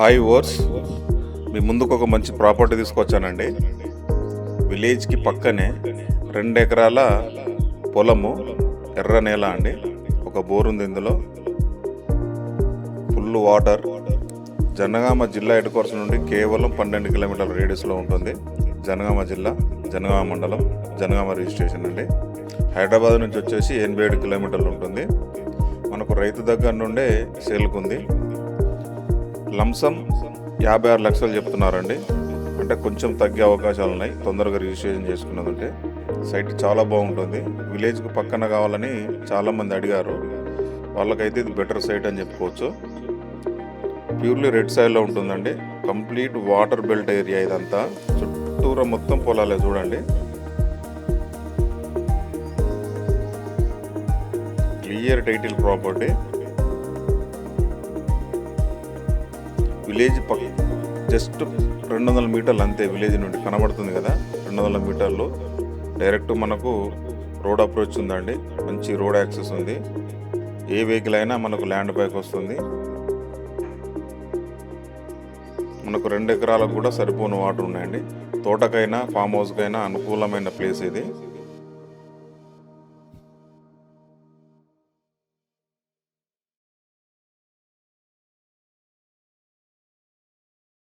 Hi ఓర్స్, మీ ముందుకు ఒక మంచి ప్రాపర్టీ తీసుకొచ్చానండి. విలేజ్కి పక్కనే 2 ఎకరాల పొలము, ఎర్ర నేల అండి. ఒక బోర్ ఉంది ఇందులో, ఫుల్ వాటర్. జనగామ జిల్లా హెడ్ క్వార్టర్స్ నుండి కేవలం 12 కిలోమీటర్ల రేడియస్లో ఉంటుంది. జనగామ జిల్లా, జనగామ మండలం, జనగామ రిజిస్ట్రేషన్ అండి. హైదరాబాద్ నుంచి వచ్చేసి 87 కిలోమీటర్లు ఉంటుంది. మనకు రైతు దగ్గర నుండే సేల్కుంది. లంసం 56 లక్షలు చెప్తున్నారండి. అంటే కొంచెం తగ్గే అవకాశాలు ఉన్నాయి తొందరగా రిజిస్ట్రేషన్ చేసుకున్నదంటే. సైట్ చాలా బాగుంటుంది. విలేజ్కి పక్కన కావాలని చాలామంది అడిగారు. వాళ్ళకైతే ఇది బెటర్ సైట్ అని చెప్పుకోవచ్చు. ప్యూర్లీ రెడ్ సాయిల్లో ఉంటుందండి. కంప్లీట్ వాటర్ బెల్ట్ ఏరియా ఇదంతా. చుట్టూరా మొత్తం పొలాలే చూడండి. Clear title property. Village just 200 మీటర్లు అంతే. విలేజ్ నుండి కనబడుతుంది కదా, 200 మీటర్లు. డైరెక్ట్ మనకు రోడ్ అప్రోచ్ ఉందండి. మంచి రోడ్ యాక్సెస్ ఉంది. ఏ వెహికల్ అయినా మనకు ల్యాండ్ పైకి వస్తుంది. మనకు 2 ఎకరాలకు కూడా సరిపోని వాటర్ ఉన్నాయండి. తోటకైనా ఫామ్ హౌస్కైనా అనుకూలమైన ప్లేస్ ఇది.